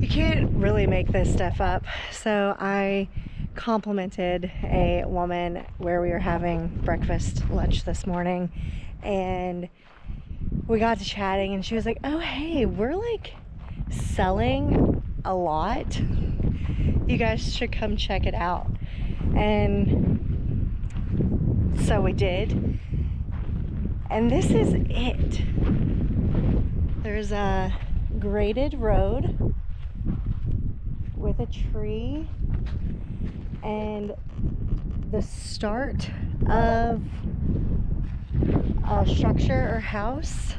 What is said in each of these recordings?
You can't really make this stuff up. So I complimented a woman where we were having breakfast, lunch this morning, and we got to chatting, and she was like, oh hey, we're like selling a lot. You guys should come check it out. And so we did. And this is it. There's a graded road with a tree, and the start of a structure or house.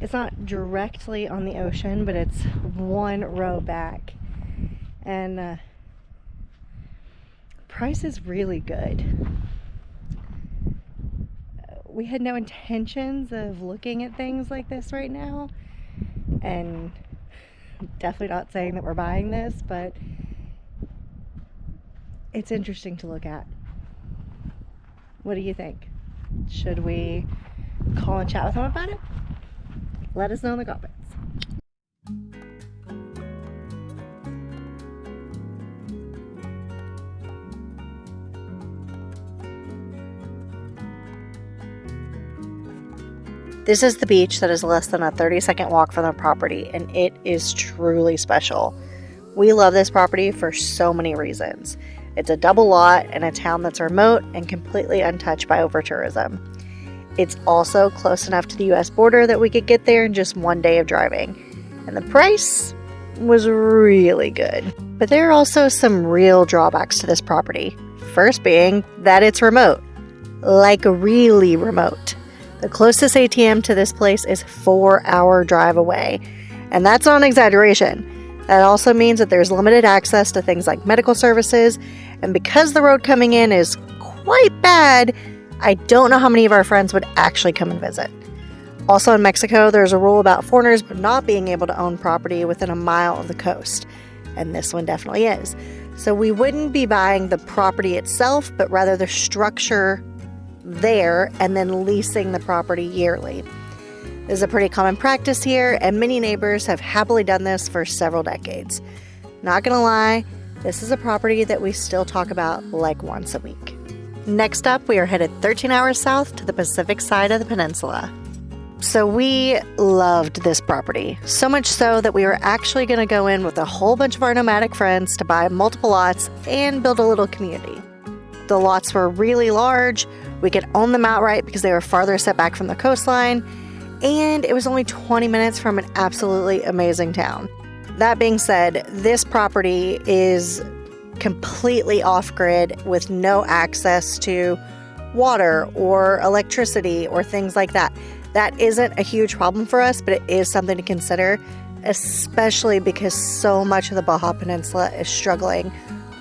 It's not directly on the ocean, but it's one row back. And price is really good. We had no intentions of looking at things like this right now, and definitely not saying that we're buying this, but it's interesting to look at. What do you think? Should we call and chat with them about it? Let us know in the comments. This is the beach that is less than a 30-second walk from the property, and it is truly special. We love this property for so many reasons. It's a double lot in a town that's remote and completely untouched by over-tourism. It's also close enough to the US border that we could get there in just one day of driving. And the price was really good. But there are also some real drawbacks to this property. First being that it's remote. Like really remote. The closest ATM to this place is a 4-hour drive away. And that's not an exaggeration. That also means that there's limited access to things like medical services. And because the road coming in is quite bad, I don't know how many of our friends would actually come and visit. Also in Mexico, there's a rule about foreigners not being able to own property within a mile of the coast. And this one definitely is. So we wouldn't be buying the property itself, but rather the structure there and then leasing the property yearly. This is a pretty common practice here, and many neighbors have happily done this for several decades. Not gonna lie, this is a property that we still talk about like once a week. Next up, we are headed 13 hours south to the Pacific side of the peninsula. So we loved this property, so much so that we were actually going to go in with a whole bunch of our nomadic friends to buy multiple lots and build a little community. The lots were really large, we could own them outright because they were farther set back from the coastline, and it was only 20 minutes from an absolutely amazing town. That being said, this property is completely off-grid with no access to water or electricity or things like that. That isn't a huge problem for us, but it is something to consider, especially because so much of the Baja Peninsula is struggling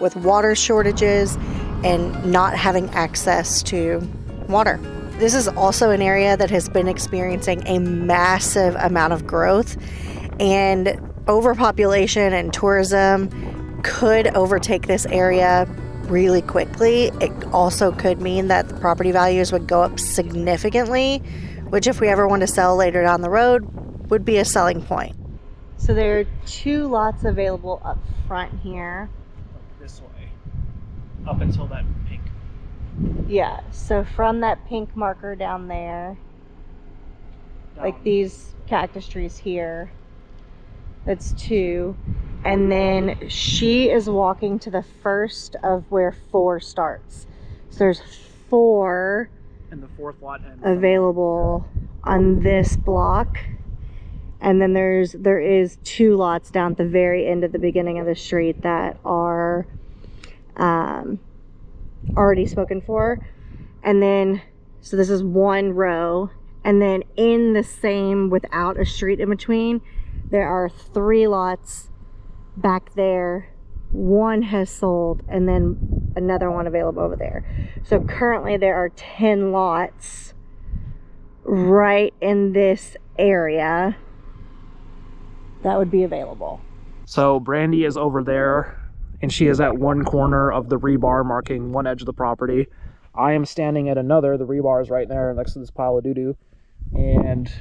with water shortages and not having access to water. This is also an area that has been experiencing a massive amount of growth, and overpopulation and tourism could overtake this area really quickly. It also could mean that the property values would go up significantly, which if we ever want to sell later down the road would be a selling point. So there are 2 lots available up front here. This way, up until that pink. Yeah, so from that pink marker down there, like these cactus trees here, that's 2. And then she is walking to the first of where 4 starts. So there's 4 and the 4th lot available on this block. And then there is 2 lots down at the very end of the beginning of the street that are already spoken for. And then, so this is 1 row. And then in the same, without a street in between, there are 3 lots back there. 1 has sold, and then another one available over there. So currently there are 10 lots right in this area that would be available. So Brandy is over there, and she is at one corner of the rebar marking one edge of the property. I am standing at another. The rebar is right there next to this pile of doo-doo, and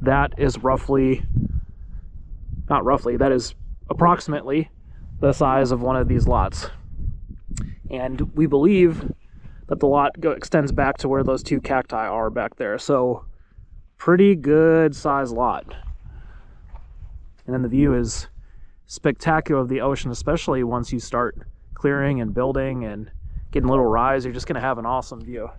that is that is approximately the size of one of these lots. And we believe that the lot extends back to where those two cacti are back there. So pretty good size lot. And then the view is spectacular of the ocean, especially once you start clearing and building and getting little rise. You're just going to have an awesome view.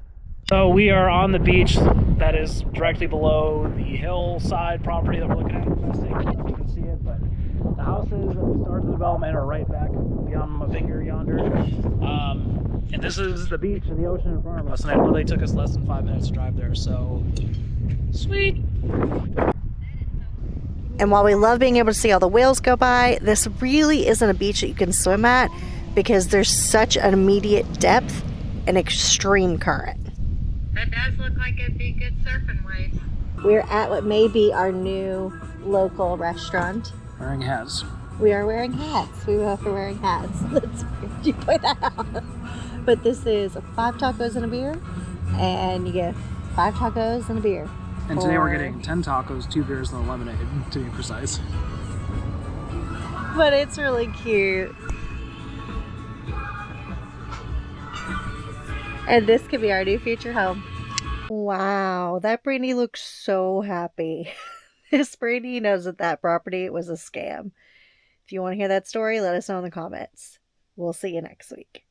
So we are on the beach that is directly below the hillside property that we're looking at investing. I don't know if you can see it, but the houses at the start of the development are right back beyond my finger yonder. And this is the beach and the ocean in front of us, and it really took us less than 5 minutes to drive there, so sweet. And while we love being able to see all the whales go by, this really isn't a beach that you can swim at because there's such an immediate depth and extreme current. That does look like it'd be good surfing waves. We're at what may be our new local restaurant. Wearing hats. We are wearing hats. We both are wearing hats. That's weird you point that out. But this is 5 tacos and a beer, and you get 5 tacos and a beer. And today we're getting 10 tacos, 2 beers, and a lemonade, to be precise. But it's really cute. And this could be our new future home. Wow, that Brandy looks so happy. This Brandy knows that that property was a scam. If you want to hear that story, let us know in the comments. We'll see you next week.